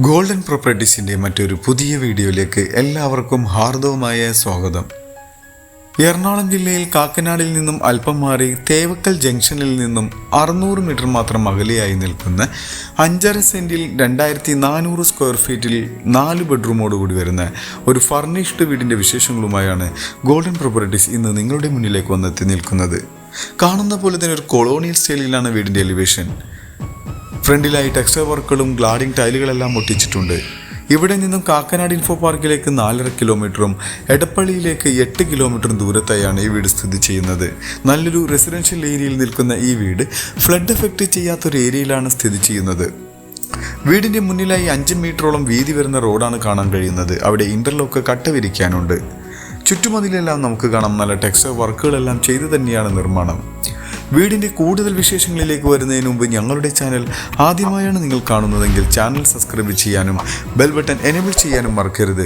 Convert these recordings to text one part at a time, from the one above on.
Golden പ്രോപ്പർട്ടീസിൻ്റെ മറ്റൊരു പുതിയ വീഡിയോയിലേക്ക് എല്ലാവർക്കും ഹാർദവമായ സ്വാഗതം. എറണാകുളം ജില്ലയിൽ കാക്കനാടിൽ നിന്നും അല്പം മാറി തേവക്കൽ ജംഗ്ഷനിൽ നിന്നും 600 മീറ്റർ മാത്രം അകലെയായി നിൽക്കുന്ന 5.5 സെൻറ്റിൽ 2400 സ്ക്വയർ ഫീറ്റിൽ 4 ബെഡ്റൂമോടുകൂടി വരുന്ന ഒരു ഫർണിഷ്ഡ് വീടിൻ്റെ വിശേഷങ്ങളുമായാണ് ഗോൾഡൻ പ്രോപ്പർട്ടീസ് ഇന്ന് നിങ്ങളുടെ മുന്നിലേക്ക് വന്നെത്തി നിൽക്കുന്നത്. കാണുന്ന പോലെ തന്നെ ഒരു കൊളോണിയൽ സ്റ്റൈലിലാണ് വീടിൻ്റെ എലിവേഷൻ. ഫ്രണ്ടിലായി ടെക്സ്റ്റർ വർക്കുകളും ഗ്ലാഡിംഗ് ടൈലുകളെല്ലാം ഒട്ടിച്ചിട്ടുണ്ട്. ഇവിടെ നിന്നും കാക്കനാട് ഇൻഫോ പാർക്കിലേക്ക് 4.5 കിലോമീറ്ററും എടപ്പള്ളിയിലേക്ക് 8 കിലോമീറ്ററും ദൂരത്തായാണ് ഈ വീട് സ്ഥിതി ചെയ്യുന്നത്. നല്ലൊരു റെസിഡൻഷ്യൽ ഏരിയയിൽ നിൽക്കുന്ന ഈ വീട് ഫ്ലഡ് എഫക്റ്റ് ചെയ്യാത്തൊരു ഏരിയയിലാണ് സ്ഥിതി ചെയ്യുന്നത്. വീടിൻ്റെ മുന്നിലായി 5 മീറ്ററോളം വീതി വരുന്ന റോഡാണ് കാണാൻ കഴിയുന്നത്. അവിടെ ഇൻ്റർലോക്ക് കട്ട വിരിക്കാനുണ്ട്. ചുറ്റുമതിലെല്ലാം നമുക്ക് കാണാം നല്ല ടെക്സ്റ്റർ വർക്കുകളെല്ലാം ചെയ്തു തന്നെയാണ് നിർമ്മാണം. വീടിൻ്റെ കൂടുതൽ വിശേഷങ്ങളിലേക്ക് വരുന്നതിന് മുമ്പ് ഞങ്ങളുടെ ചാനൽ ആദ്യമായാണ് നിങ്ങൾ കാണുന്നതെങ്കിൽ ചാനൽ സബ്സ്ക്രൈബ് ചെയ്യാനും ബെൽ ബട്ടൺ എനേബിൾ ചെയ്യാനും മറക്കരുത്.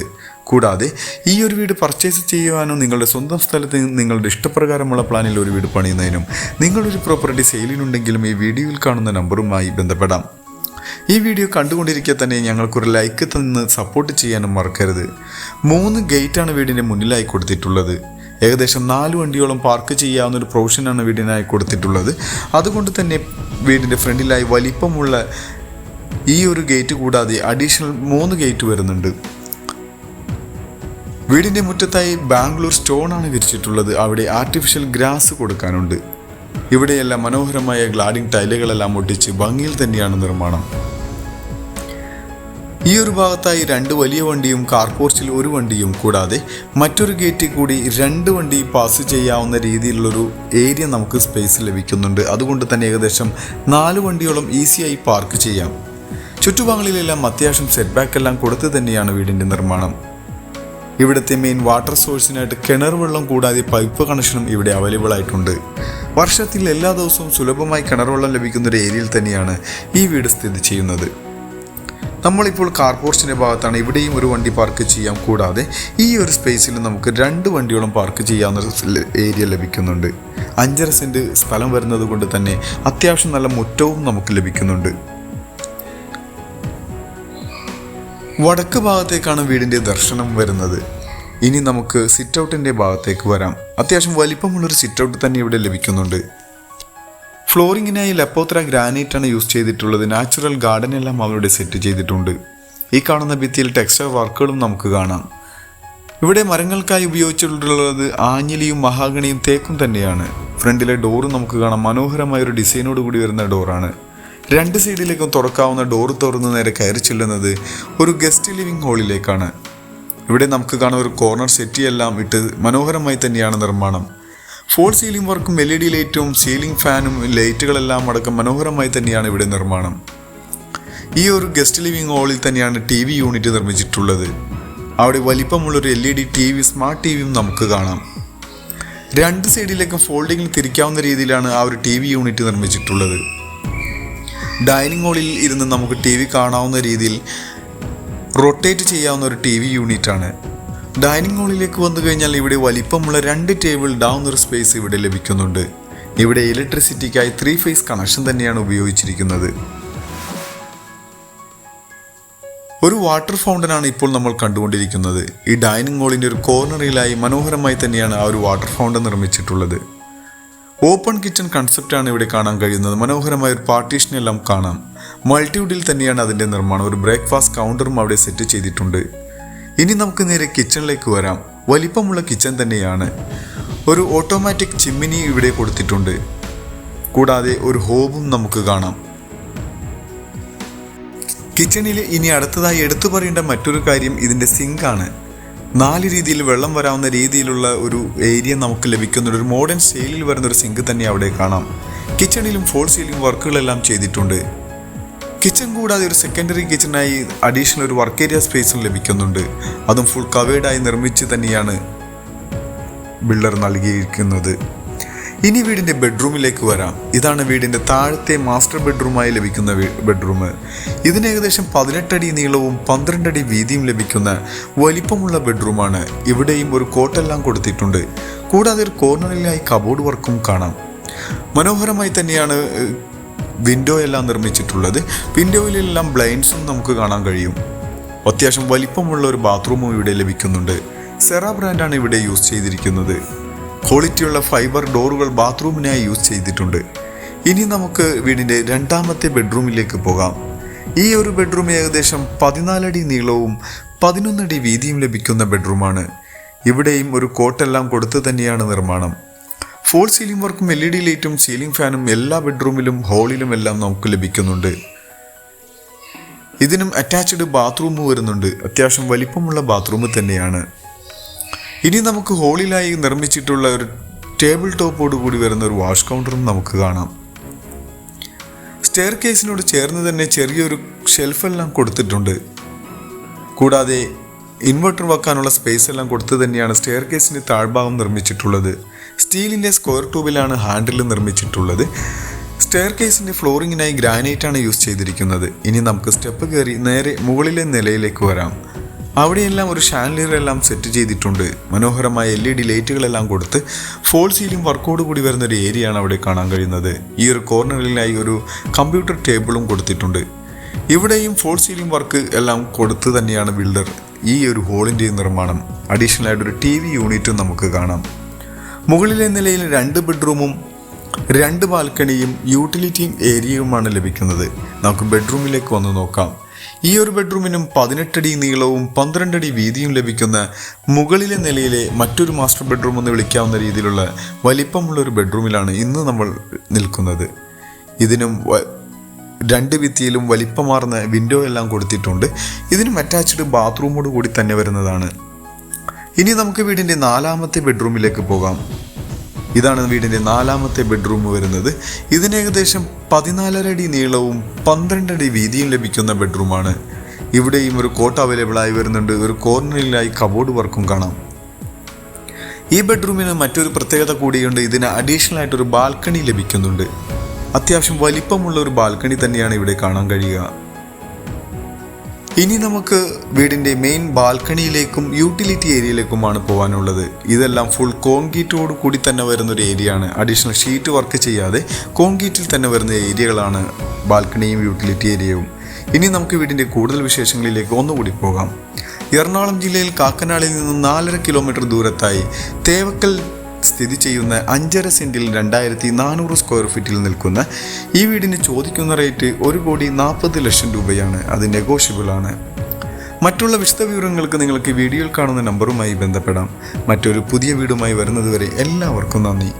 കൂടാതെ ഈ ഒരു വീട് പർച്ചേസ് ചെയ്യുവാനും നിങ്ങളുടെ സ്വന്തം സ്ഥലത്ത് നിങ്ങളുടെ ഇഷ്ടപ്രകാരമുള്ള പ്ലാനിൽ ഒരു വീട് പണിയുന്നതിനും നിങ്ങളൊരു പ്രോപ്പർട്ടി സെയിലിനുണ്ടെങ്കിലും ഈ വീഡിയോയിൽ കാണുന്ന നമ്പറുമായി ബന്ധപ്പെടാം. ഈ വീഡിയോ കണ്ടുകൊണ്ടിരിക്കെ തന്നെ ഞങ്ങൾക്കൊരു ലൈക്ക് തന്ന് സപ്പോർട്ട് ചെയ്യാനും മറക്കരുത്. 3 ഗേറ്റാണ് വീടിൻ്റെ മുന്നിലായി കൊടുത്തിട്ടുള്ളത്. ഏകദേശം 4 വണ്ടിയോളം പാർക്ക് ചെയ്യാവുന്ന ഒരു പ്രൊവിഷനാണ് വീടിനായി കൊടുത്തിട്ടുള്ളത്. അതുകൊണ്ട് തന്നെ വീടിൻ്റെ ഫ്രണ്ടിലായി വലിപ്പമുള്ള ഈ ഒരു ഗേറ്റ് കൂടാതെ അഡീഷണൽ 3 ഗേറ്റ് വരുന്നുണ്ട്. വീടിൻ്റെ മുറ്റത്തായി ബാംഗ്ലൂർ സ്റ്റോണാണ് വിരിച്ചിട്ടുള്ളത്. അവിടെ ആർട്ടിഫിഷ്യൽ ഗ്രാസ് കൊടുക്കാനുണ്ട്. ഇവിടെയെല്ലാം മനോഹരമായ ഗ്ലാഡിംഗ് ടൈലുകളെല്ലാം ഒട്ടിച്ച് ഭംഗിയിൽ തന്നെയാണ് നിർമ്മാണം. ഈ ഒരു ഭാഗത്തായി 2 വലിയ വണ്ടിയും കാർപോർച്ചിൽ 1 വണ്ടിയും കൂടാതെ മറ്റൊരു ഗേറ്റിൽ കൂടി 2 വണ്ടി പാസ് ചെയ്യാവുന്ന രീതിയിലുള്ളൊരു ഏരിയ നമുക്ക് സ്പേസ് ലഭിക്കുന്നുണ്ട്. അതുകൊണ്ട് തന്നെ ഏകദേശം 4 വണ്ടിയോളം ഈസിയായി പാർക്ക് ചെയ്യാം. ചുറ്റുഭാഗങ്ങളിലെല്ലാം അത്യാവശ്യം സെറ്റ് ബാക്ക് എല്ലാം കൊടുത്ത് തന്നെയാണ് വീടിൻ്റെ നിർമ്മാണം. ഇവിടുത്തെ മെയിൻ വാട്ടർ സോഴ്സിനായിട്ട് കിണർ വെള്ളം കൂടാതെ പൈപ്പ് കണക്ഷനും ഇവിടെ അവൈലബിൾ ആയിട്ടുണ്ട്. വർഷത്തിൽ എല്ലാ ദിവസവും സുലഭമായി കിണർ വെള്ളം ലഭിക്കുന്ന ഒരു ഏരിയയിൽ തന്നെയാണ് ഈ വീട് സ്ഥിതി ചെയ്യുന്നത്. നമ്മളിപ്പോൾ കാർപോർച്ചിൻ്റെ ഭാഗത്താണ്. ഇവിടെയും 1 വണ്ടി പാർക്ക് ചെയ്യാം. കൂടാതെ ഈ ഒരു സ്പേസിൽ നമുക്ക് 2 വണ്ടിയോളം പാർക്ക് ചെയ്യാവുന്ന ഏരിയ ലഭിക്കുന്നുണ്ട്. 5.5 സെൻറ്റ് സ്ഥലം വരുന്നത് കൊണ്ട് തന്നെ അത്യാവശ്യം നല്ല മുറ്റവും നമുക്ക് ലഭിക്കുന്നുണ്ട്. വടക്ക് ഭാഗത്തേക്കാണ് വീടിൻ്റെ ദർശനം വരുന്നത്. ഇനി നമുക്ക് സിറ്റ് ഔട്ടിൻ്റെ ഭാഗത്തേക്ക് വരാം. അത്യാവശ്യം വലിപ്പമുള്ളൊരു സിറ്റ് ഔട്ട് തന്നെ ഇവിടെ ലഭിക്കുന്നുണ്ട്. ഫ്ലോറിങ്ങിനായി ലപ്പോത്ര ഗ്രാനൈറ്റാണ് യൂസ് ചെയ്തിട്ടുള്ളത്. നാച്ചുറൽ ഗാർഡൻ എല്ലാം അവരുടെ സെറ്റ് ചെയ്തിട്ടുണ്ട്. ഈ കാണുന്ന ഭിത്തിയിൽ ടെക്സ്റ്റർ വർക്കുകളും നമുക്ക് കാണാം. ഇവിടെ മരങ്ങൾക്കായി ഉപയോഗിച്ചിട്ടുള്ളത് ആഞ്ഞിലിയും മഹാഗണിയും തേക്കും തന്നെയാണ്. ഫ്രണ്ടിലെ ഡോറ് നമുക്ക് കാണാം. മനോഹരമായ ഒരു ഡിസൈനോട് കൂടി വരുന്ന ഡോറാണ്. 2 സൈഡിലേക്കും തുറക്കാവുന്ന ഡോറ് തുറന്ന് നേരെ കയറി ചെല്ലുന്നത് ഒരു ഗസ്റ്റ് ലിവിംഗ് ഹാളിലേക്കാണ്. ഇവിടെ നമുക്ക് കാണാൻ ഒരു കോർണർ സെറ്റിയെല്ലാം ഇട്ട് മനോഹരമായി തന്നെയാണ് നിർമ്മാണം. ഫോൾ സീലിംഗ് വർക്കും LED ലൈറ്റും സീലിംഗ് ഫാനും ലൈറ്റുകളെല്ലാം അടക്കം മനോഹരമായി തന്നെയാണ് ഇവിടെ നിർമ്മാണം. ഈ ഒരു ഗസ്റ്റ് ലിവിംഗ് ഹാളിൽ തന്നെയാണ് TV യൂണിറ്റ് നിർമ്മിച്ചിട്ടുള്ളത്. അവിടെ വലിപ്പമുള്ളൊരു LED TV സ്മാർട്ട് TVയും നമുക്ക് കാണാം. 2 സൈഡിലേക്കും ഫോൾഡിങ്ങിൽ തിരിക്കാവുന്ന രീതിയിലാണ് ആ ഒരു TV യൂണിറ്റ് നിർമ്മിച്ചിട്ടുള്ളത്. ഡൈനിങ് ഹാളിൽ ഇരുന്ന് നമുക്ക് TV കാണാവുന്ന രീതിയിൽ റൊട്ടേറ്റ് ചെയ്യാവുന്ന ഒരു TV യൂണിറ്റാണ്. ഡൈനിങ് ഹാളിലേക്ക് വന്നു കഴിഞ്ഞാൽ ഇവിടെ വലിപ്പമുള്ള 2 ടേബിൾ ഡൗൺ ഒരു സ്പേസ് ഇവിടെ ലഭിക്കുന്നുണ്ട്. ഇവിടെ ഇലക്ട്രിസിറ്റിക്കായി 3 ഫേസ് കണക്ഷൻ തന്നെയാണ് ഉപയോഗിച്ചിരിക്കുന്നത്. ഒരു വാട്ടർ ഫൗണ്ടനാണ് ഇപ്പോൾ നമ്മൾ കണ്ടുകൊണ്ടിരിക്കുന്നത്. ഈ ഡൈനിങ് ഹാളിൻ്റെ ഒരു കോർണറിലായി മനോഹരമായി തന്നെയാണ് ആ ഒരു വാട്ടർ ഫൗണ്ടൻ നിർമ്മിച്ചിട്ടുള്ളത്. ഓപ്പൺ കിച്ചൺ കൺസെപ്റ്റാണ് ഇവിടെ കാണാൻ കഴിയുന്നത്. മനോഹരമായ ഒരു പാർട്ടീഷനെല്ലാം കാണാം. മൾട്ടിവുഡിൽ തന്നെയാണ് അതിൻ്റെ നിർമ്മാണം. ഒരു ബ്രേക്ക്ഫാസ്റ്റ് കൗണ്ടറും അവിടെ സെറ്റ് ചെയ്തിട്ടുണ്ട്. ഇനി നമുക്ക് നേരെ കിച്ചണിലേക്ക് വരാം. വലിപ്പമുള്ള കിച്ചൺ തന്നെയാണ്. ഒരു ഓട്ടോമാറ്റിക് ചിമ്മിനി ഇവിടെ കൊടുത്തിട്ടുണ്ട്. കൂടാതെ ഒരു ഹോബും നമുക്ക് കാണാം. കിച്ചണിൽ ഇനി അടുത്തതായി എടുത്തു പറയേണ്ട മറ്റൊരു കാര്യം ഇതിൻ്റെ സിങ്കാണ്. 4 രീതിയിൽ വെള്ളം വരാവുന്ന രീതിയിലുള്ള ഒരു ഏരിയ നമുക്ക് ലഭിക്കുന്ന ഒരു മോഡേൺ സ്റ്റൈലിൽ വരുന്നൊരു സിങ്ക് തന്നെ അവിടെ കാണാം. കിച്ചണിലും ഫോൾ സീലിംഗ് വർക്കുകളെല്ലാം ചെയ്തിട്ടുണ്ട്. കിച്ചൺ കൂടാതെ ഒരു സെക്കൻഡറി കിച്ചണായി അഡീഷണൽ ഒരു വർക്ക് ഏരിയ സ്പേസും ലഭിക്കുന്നുണ്ട്. അതും ഫുൾ കവേർഡായി നിർമ്മിച്ച് തന്നെയാണ് ബിൽഡർ നൽകിയിരിക്കുന്നത്. ഇനി വീടിൻ്റെ ബെഡ്റൂമിലേക്ക് വരാം. ഇതാണ് വീടിൻ്റെ താഴത്തെ മാസ്റ്റർ ബെഡ്റൂമായി ലഭിക്കുന്ന ബെഡ്റൂം. ഇതിന് ഏകദേശം 18 അടി നീളവും 12 അടി വീതിയും ലഭിക്കുന്ന വലിപ്പമുള്ള ബെഡ്റൂമാണ്. ഇവിടെയും ഒരു കോട്ടെല്ലാം കൊടുത്തിട്ടുണ്ട്. കൂടാതെ ഒരു കോർണറിലായി കബോർഡ് വർക്കും കാണാം. മനോഹരമായി തന്നെയാണ് വിൻഡോ എല്ലാം നിർമ്മിച്ചിട്ടുള്ളത്. വിൻഡോയിലെല്ലാം ബ്ലൈൻഡ്സും നമുക്ക് കാണാൻ കഴിയും. അത്യാവശ്യം വലിപ്പമുള്ള ഒരു ബാത്റൂമും ഇവിടെ ലഭിക്കുന്നുണ്ട്. സെറ ബ്രാൻഡാണ് ഇവിടെ യൂസ് ചെയ്തിരിക്കുന്നത്. ക്വാളിറ്റിയുള്ള ഫൈബർ ഡോറുകൾ ബാത്റൂമിനായി യൂസ് ചെയ്തിട്ടുണ്ട്. ഇനി നമുക്ക് വീടിൻ്റെ രണ്ടാമത്തെ ബെഡ്റൂമിലേക്ക് പോകാം. ഈ ഒരു ബെഡ്റൂം ഏകദേശം 14 അടി നീളവും 11 അടി വീതിയും ലഭിക്കുന്ന ബെഡ്റൂമാണ്. ഇവിടെയും ഒരു കോട്ടെല്ലാം കൊടുത്ത് തന്നെയാണ് നിർമ്മാണം. ഫോൾ സീലിംഗ് വർക്കും LED ലൈറ്റും സീലിംഗ് ഫാനും എല്ലാ ബെഡ്റൂമിലും ഹാളിലും എല്ലാം നമുക്ക് ലഭിക്കുന്നുണ്ട്. ഇതിനും അറ്റാച്ച്ഡ് ബാത്റൂം വരുന്നുണ്ട്. അത്യാവശ്യം വലിപ്പമുള്ള ബാത്റൂം തന്നെയാണ്. ഇനി നമുക്ക് ഹാളിലായി നിർമ്മിച്ചിട്ടുള്ള ഒരു ടേബിൾ ടോപ്പോട് കൂടി വരുന്ന ഒരു വാഷ് കൗണ്ടറും നമുക്ക് കാണാം. സ്റ്റെയർ കേസിനോട് ചേർന്ന് തന്നെ ചെറിയൊരു ഷെൽഫെല്ലാം കൊടുത്തിട്ടുണ്ട്. കൂടാതെ ഇൻവെർട്ടർ വെക്കാനുള്ള സ്പേസ് എല്ലാം കൊടുത്ത് തന്നെയാണ് സ്റ്റെയർ കേസിൻ്റെ താഴ്ഭാഗം നിർമ്മിച്ചിട്ടുള്ളത്. സ്റ്റീലിൻ്റെ സ്ക്വയർ ട്യൂബിലാണ് ഹാൻഡിൽ നിർമ്മിച്ചിട്ടുള്ളത്. സ്റ്റെയർ കേസിൻ്റെ ഫ്ലോറിങ്ങിനായി ഗ്രാനൈറ്റാണ് യൂസ് ചെയ്തിരിക്കുന്നത്. ഇനി നമുക്ക് സ്റ്റെപ്പ് കയറി നേരെ മുകളിലെ നിലയിലേക്ക് വരാം. അവിടെയെല്ലാം ഒരു ഷാൻലിയർ എല്ലാം സെറ്റ് ചെയ്തിട്ടുണ്ട്. മനോഹരമായ LED ലൈറ്റുകളെല്ലാം കൊടുത്ത് ഫോൾ സീലിംഗ് വർക്കോട് കൂടി വരുന്ന ഒരു ഏരിയയാണ് അവിടെ കാണാൻ കഴിയുന്നത്. ഈ ഒരു കോർണറിലായി ഒരു കമ്പ്യൂട്ടർ ടേബിളും കൊടുത്തിട്ടുണ്ട്. ഇവിടെയും ഫോൾ സീലിംഗ് വർക്ക് എല്ലാം കൊടുത്ത് തന്നെയാണ് ബിൽഡർ ഈ ഒരു ഹോളിൻ്റെ നിർമ്മാണം. അഡീഷണൽ ആയിട്ടൊരു TV യൂണിറ്റും നമുക്ക് കാണാം. മുകളിലെ നിലയിൽ 2 ബെഡ്റൂമും 2 ബാൽക്കണിയും യൂട്ടിലിറ്റി ഏരിയയുമാണ് ലഭിക്കുന്നത്. നമുക്ക് ബെഡ്റൂമിലേക്ക് വന്ന് നോക്കാം. ഈ ഒരു ബെഡ്റൂമിനും 18 അടി നീളവും 12 അടി വീതിയും ലഭിക്കുന്ന മുകളിലെ നിലയിലെ മറ്റൊരു മാസ്റ്റർ ബെഡ്റൂം എന്ന് വിളിക്കാവുന്ന രീതിയിലുള്ള വലിപ്പമുള്ളൊരു ബെഡ്റൂമിലാണ് ഇന്ന് നമ്മൾ നിൽക്കുന്നത്. ഇതിനും 2 ഭിത്തിയിലും വലിപ്പമാർന്ന വിൻഡോ എല്ലാം കൊടുത്തിട്ടുണ്ട്. ഇതിനും അറ്റാച്ച്ഡ് ബാത്റൂമോട് കൂടി തന്നെ വരുന്നതാണ്. ഇനി നമുക്ക് വീടിൻ്റെ 4ാമത്തെ ബെഡ്റൂമിലേക്ക് പോകാം. ഇതാണ് വീടിൻ്റെ 4ാമത്തെ ബെഡ്റൂം വരുന്നത്. ഇതിന് ഏകദേശം 14 അടി നീളവും 12 അടി വീതിയും ലഭിക്കുന്ന ബെഡ്റൂമാണ്. ഇവിടെയും ഒരു കോട്ട് അവൈലബിൾ ആയി വരുന്നുണ്ട്. ഒരു കോർണറിലായി കബോർഡ് വർക്കും കാണാം. ഈ ബെഡ്റൂമിന് മറ്റൊരു പ്രത്യേകത കൂടിയുണ്ട്. ഇതിന് അഡീഷണൽ ആയിട്ടൊരു ബാൽക്കണി ലഭിക്കുന്നുണ്ട്. അത്യാവശ്യം വലിപ്പമുള്ള ഒരു ബാൽക്കണി തന്നെയാണ് ഇവിടെ കാണാൻ കഴിയുക. ഇനി നമുക്ക് വീടിൻ്റെ മെയിൻ ബാൽക്കണിയിലേക്കും യൂട്ടിലിറ്റി ഏരിയയിലേക്കുമാണ് പോകാനുള്ളത്. ഇതെല്ലാം ഫുൾ കോൺക്രീറ്റോട് കൂടി തന്നെ വരുന്നൊരു ഏരിയയാണ്. അഡീഷണൽ ഷീറ്റ് വർക്ക് ചെയ്യാതെ കോൺക്രീറ്റിൽ തന്നെ വരുന്ന ഏരിയകളാണ് ബാൽക്കണിയും യൂട്ടിലിറ്റി ഏരിയയും. ഇനി നമുക്ക് വീടിൻ്റെ കൂടുതൽ വിശേഷങ്ങളിലേക്ക് ഒന്നുകൂടി പോകാം. എറണാകുളം ജില്ലയിൽ കാക്കനാടിൽ നിന്നും 4.5 കിലോമീറ്റർ ദൂരത്തായി തേവക്കൽ സ്ഥിതി ചെയ്യുന്ന 5.5 സെൻറ്റിൽ 2400 സ്ക്വയർ ഫീറ്റിൽ നിൽക്കുന്ന ഈ വീടിന് ചോദിക്കുന്ന റേറ്റ് 1,40,00,000 രൂപയാണ്. അത് നെഗോഷ്യബിൾ ആണ്. മറ്റുള്ള വിശദവിവരങ്ങൾക്ക് നിങ്ങൾക്ക് വീഡിയോയിൽ കാണുന്ന നമ്പറുമായി ബന്ധപ്പെടാം. മറ്റൊരു പുതിയ വീടുമായി വരുന്നതുവരെ എല്ലാവർക്കും നന്ദി.